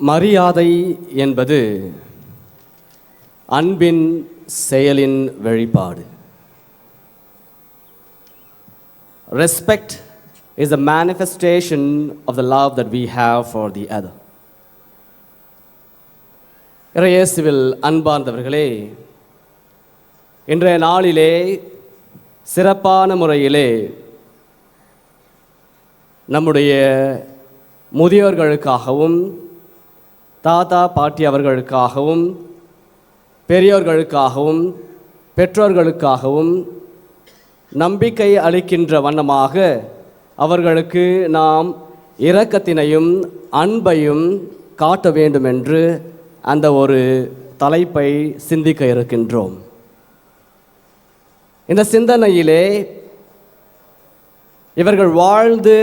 மரியாதை என்பது அன்பின் செயலின் வெளிப்பாடு. Respect is a manifestation of the love that we have for the other. இயேசுவில் அன்பார்ந்தவர்களே, இன்றைய நாளிலே சிறப்பான முறையிலே நம்முடைய முதியோர்களுக்காகவும் தாத்தா பாட்டி அவர்களுக்காகவும் பெரியோர்களுக்காகவும் பெற்றோர்களுக்காகவும் நம்பிக்கை அளிக்கின்ற வண்ணமாக அவர்களுக்கு நாம் இரக்கத்தினையும் அன்பையும் காட்ட வேண்டும் என்று அந்த ஒரு தலைப்பை சிந்திக்க இருக்கின்றோம். இந்த சிந்தனையிலே இவர்கள் வாழ்ந்து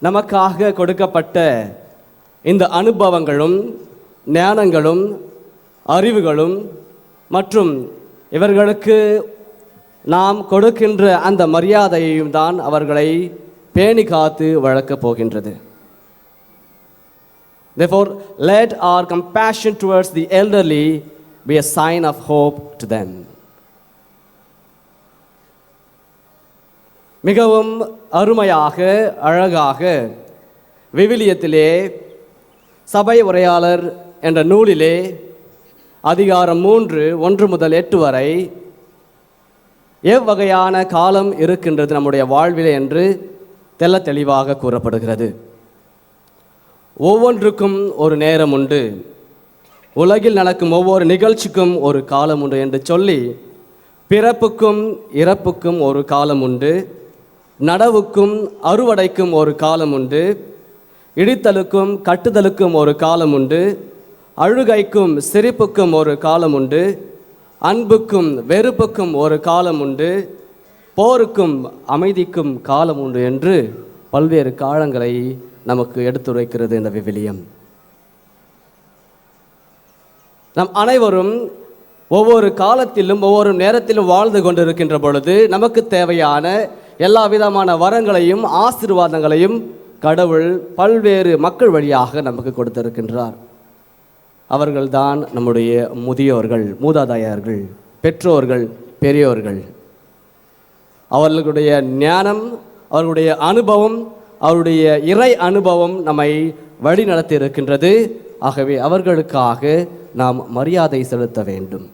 நமக்காக கொடுக்கப்பட்ட இந்த அனுபவங்களும் ஞானங்களும் அறிவுகளும் மற்றும் இவர்களுக்கு நாம் கொடுக்கின்ற அந்த மரியாதையையும் தான் அவர்களை பேணி காத்து வளர்க்கப் போகின்றது. Therefore, let our compassion towards the elderly be a sign of hope to them. மிகவும் அருமையாக அழகாக விவிலியத்திலே சபை உரையாளர் என்ற நூலிலே அதிகாரம் 3 1 முதல் 8 வரை எவ்வகையான காலம் இருக்கின்றது நம்முடைய வாழ்விலே என்று தெள்ள தெளிவாக கூறப்படுகிறது. ஒவ்வொன்றுக்கும் ஒரு நேரம் உண்டு, உலகில் நடக்கும் ஒவ்வொரு நிகழ்ச்சிக்கும் ஒரு காலம் உண்டு என்று சொல்லி, பிறப்புக்கும் இறப்புக்கும் ஒரு காலம் உண்டு, நடவுக்கும் அறுவடைக்கும் ஒரு காலம் உண்டு, இடித்தலுக்கும் கட்டுதலுக்கும் ஒரு காலம் உண்டு, அழுகைக்கும் சிரிப்புக்கும் ஒரு காலம் உண்டு, அன்புக்கும் வெறுப்புக்கும் ஒரு காலம் உண்டு, போருக்கும் அமைதிக்கும் காலம் உண்டு என்று பல்வேறு காலங்களை நமக்கு எடுத்துரைக்கிறது இந்த விவிலியம். நம் அனைவரும் ஒவ்வொரு காலத்திலும் ஒவ்வொரு நேரத்திலும் வாழ்ந்து கொண்டிருக்கின்ற பொழுது நமக்கு தேவையான எல்லா விதமான வரங்களையும் ஆசீர்வாதங்களையும் கடவுள் பல்வேறு மக்கள் வழியாக நமக்கு கொடுத்திருக்கின்றார். அவர்கள்தான் நம்முடைய முதியோர்கள், மூதாதையர்கள், பெற்றோர்கள், பெரியோர்கள். அவர்களுடைய ஞானம், அவர்களுடைய அனுபவம், அவருடைய இறை அனுபவம் நம்மை வழி நடத்தி இருக்கின்றது. ஆகவே அவர்களுக்காக நாம் மரியாதை செலுத்த வேண்டும்.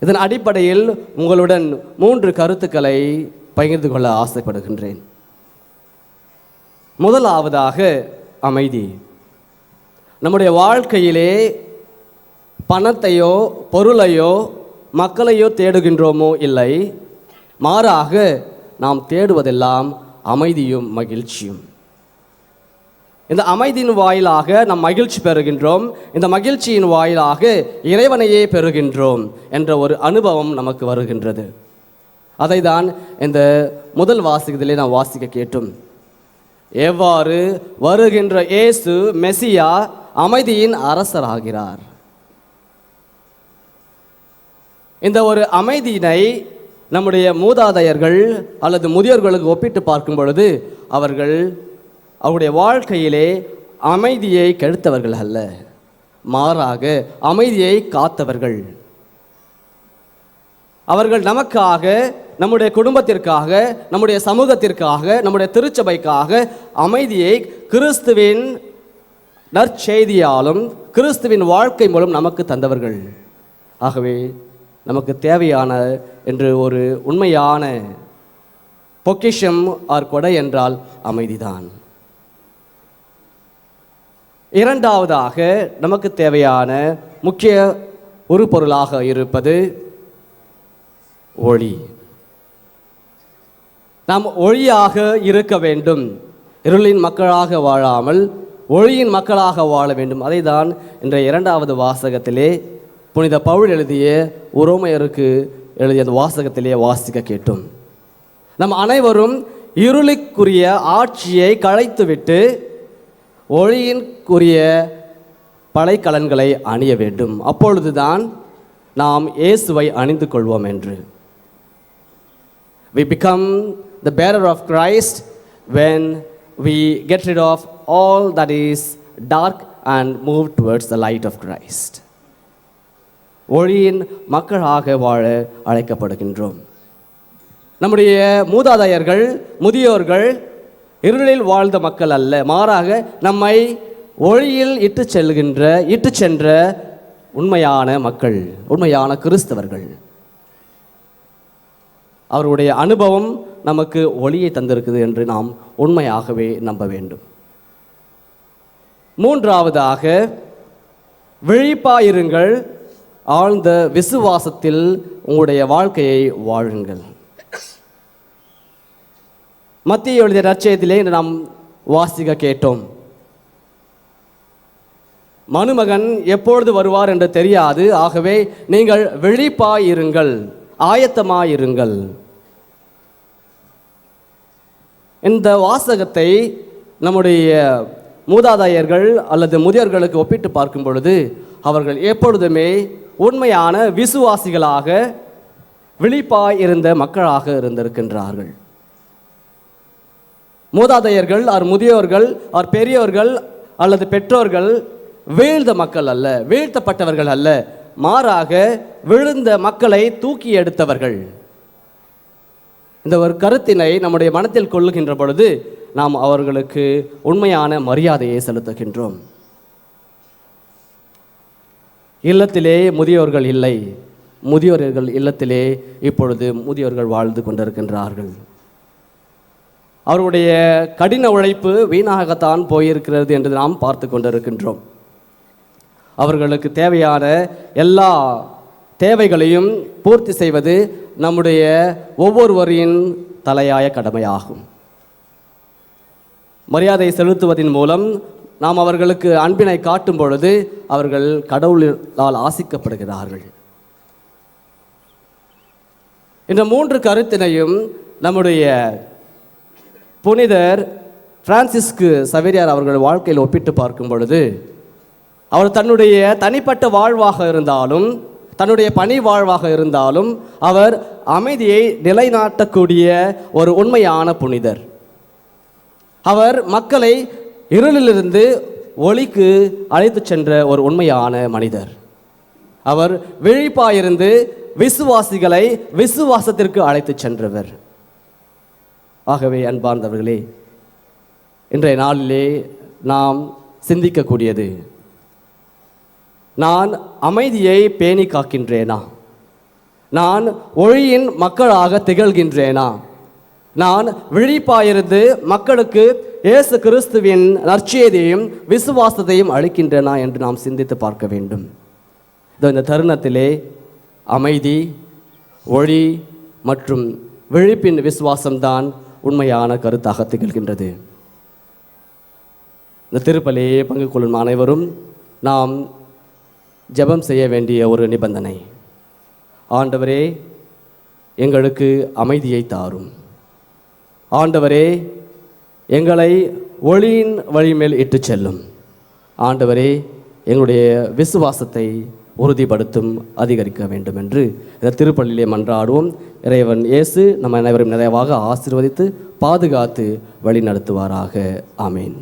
இதன் அடிப்படையில் உங்களுடன் 3 கருத்துக்களை பகிர்ந்து கொள்ள ஆசைப்படுகின்றேன். முதலாவதாக அமைதி. நம்முடைய வாழ்க்கையிலே பணத்தையோ பொருளையோ மக்களையோ தேடுகின்றோமோ இல்லை, மாறாக நாம் தேடுவதெல்லாம் அமைதியும் மகிழ்ச்சியும். இந்த அமைதியின் வாயிலாக நாம் மகிழ்ச்சி பெறுகின்றோம், இந்த மகிழ்ச்சியின் வாயிலாக இறைவனையே பெறுகின்றோம் என்ற ஒரு அனுபவம் நமக்கு வருகின்றது. அதை தான் இந்த முதல் வாசகத்திலே நாம் வாசிக்க கேட்டோம். எவ்வாறு வருகின்ற இயேசு மெசியா அமைதியின் அரசராகிறார். இந்த ஒரு அமைதியினை நம்முடைய மூதாதையர்கள் அல்லது முதியோர்களுக்கு ஒப்பிட்டு பார்க்கும் பொழுது அவர்கள் அவருடைய வாழ்க்கையிலே அமைதியை கெடுத்தவர்கள் அல்ல, மாறாக அமைதியை காத்தவர்கள். அவர்கள் நமக்காக, நம்முடைய குடும்பத்திற்காக, நம்முடைய சமூகத்திற்காக, நம்முடைய திருச்சபைக்காக அமைதியை கிறிஸ்துவின் நற்செய்தியாலும் கிறிஸ்துவின் வாழ்க்கை மூலம் நமக்கு தந்தவர்கள். ஆகவே நமக்கு தேவையான என்று ஒரு உண்மையான பொக்கிஷம் ஆர் கொடை என்றால் அமைதிதான். இரண்டாவதாக நமக்கு தேவையான முக்கிய ஒரு பொருளாக இருப்பது ஒளி. நாம் ஒளியாக இருக்க வேண்டும், இருளின் மக்களாக வாழாமல் ஒளியின் மக்களாக வாழ வேண்டும். அதை தான் இன்றைய 2வது வாசகத்திலே புனித பவுல் எழுதிய உரோமையருக்கு எழுதிய வாசகத்திலே வாசிக்க கேட்டோம். நம் அனைவரும் இருளுக்குரிய ஆட்சியை களைத்துவிட்டு ஒளியின்குரிய படைக்கலன்களை அணிய வேண்டும், அப்பொழுதுதான் நாம் இயேசுவை அணிந்து கொள்வோம் என்று. We become the bearer of Christ when we get rid of all that is dark and move towards the light of Christ. ஒளியின் மக்களாக வாழ அழைக்கப்படுகின்றோம். நம்முடைய மூதாதையர்கள், முதியோர்கள் இருளில் வாழ்ந்த மக்கள் அல்ல, மாறாக நம்மை ஒளியில் இட்டு சென்ற உண்மையான மக்கள், உண்மையான கிறிஸ்தவர்கள். அவருடைய அனுபவம் நமக்கு ஒளியை தந்திருக்குது என்று நாம் உண்மையாகவே நம்ப வேண்டும். மூன்றாவதாக, விழிப்பாயிருங்கள், ஆழ்ந்த விசுவாசத்தில் உங்களுடைய வாழ்க்கையை வாழுங்கள். மத்திய எழுதிய நற்செய்தியிலே இன்று நாம் வாசிக்க கேட்டோம். மனுமகன் எப்பொழுது வருவார் என்று தெரியாது, ஆகவே நீங்கள் விழிப்பாயிருங்கள், ஆயத்தமாயிருங்கள். இந்த வாசகத்தை நம்முடைய மூதாதையர்கள் அல்லது முதியோர்களுக்கு ஒப்பிட்டு பார்க்கும் பொழுது அவர்கள் எப்பொழுதுமே உண்மையான விசுவாசிகளாக, விழிப்பாய் இருந்த மக்களாக இருந்திருக்கின்றார்கள். மூதாதையர்கள் முதியோர்கள் பெரியோர்கள் அல்லது பெற்றோர்கள் வீழ்ந்த மக்கள் அல்ல, வீழ்த்தப்பட்டவர்கள் அல்ல, மாறாக விழுந்த மக்களை தூக்கி எடுத்தவர்கள். இந்த ஒரு கருத்தினை நம்முடைய மனத்தில் கொள்ளுகின்ற பொழுது நாம் அவர்களுக்கு உண்மையான மரியாதையை செலுத்துகின்றோம். இல்லத்திலே முதியோர்கள் இல்லை, முதியோர்கள் இல்லத்திலே இப்பொழுது முதியோர்கள் வாழ்ந்து கொண்டிருக்கின்றார்கள். அவருடைய கடின உழைப்பு வீணாகத்தான் போயிருக்கிறது என்று நாம் பார்த்து கொண்டிருக்கின்றோம். அவர்களுக்கு தேவையான எல்லா தேவைகளையும் பூர்த்தி செய்வது நம்முடைய ஒவ்வொருவரின் தலையாய கடமையாகும். மரியாதை செலுத்துவதன் மூலம் நாம் அவர்களுக்கு அன்பினை காட்டும் பொழுது அவர்கள் கடவுளால் ஆசிக்கப்படுகிறார்கள். இந்த மூன்று கருத்தினையும் நம்முடைய புனிதர் பிரான்சிஸ்கு சவேரியார் அவர்கள் வாழ்க்கையில் ஒப்பிட்டு பார்க்கும் பொழுது அவர் தன்னுடைய தனிப்பட்ட வாழ்வாக இருந்தாலும், தன்னுடைய பணி வாழ்வாக இருந்தாலும், அவர் அமைதியை நிலைநாட்டக்கூடிய ஒரு உண்மையான புனிதர். அவர் மக்களை இருளிலிருந்து ஒளிக்கு அழைத்து சென்ற ஒரு உண்மையான மனிதர். அவர் விழிப்பாயிருந்து விசுவாசிகளை விசுவாசத்திற்கு அழைத்து சென்றவர். ஆகவே அன்பார்ந்தவர்களே, இன்றைய நாளிலே நாம் சிந்திக்கக்கூடியது, நான் அமைதியை பேணி காக்கின்றேனா? நான் ஒளியின் மக்களாக திகழ்கின்றேனா? நான் விழிப்பாயிருந்து மக்களுக்கு இயேசு கிறிஸ்துவின் நற்செய்தியையும் விசுவாசத்தையும் அளிக்கின்றேனா என்று நாம் சிந்தித்து பார்க்க வேண்டும். இந்த தருணத்திலே அமைதி, ஒளி மற்றும் விழிப்பின் விசுவாசம்தான் உண்மையான கருத்தாக திகழ்கின்றது. இந்த திருப்பலியை பங்கு கொள்ளும் அனைவரும் நாம் ஜெபம் செய்ய வேண்டிய ஒரு நிபந்தனை, ஆண்டவரே எங்களுக்கு அமைதியை தாரும், ஆண்டவரே எங்களை ஒளியின் வழிமேல் இட்டு செல்லும், ஆண்டவரே எங்களுடைய விசுவாசத்தை உறுதிப்படுத்தும், அதிகரிக்க வேண்டும் என்று இந்த திருப்பலியிலே மன்றாடுவோம். இறைவன் இயேசு நம்ம அனைவரும் நிறைவாக ஆசீர்வதித்து பாதுகாத்து வழி நடத்துவாராக. ஆமேன்.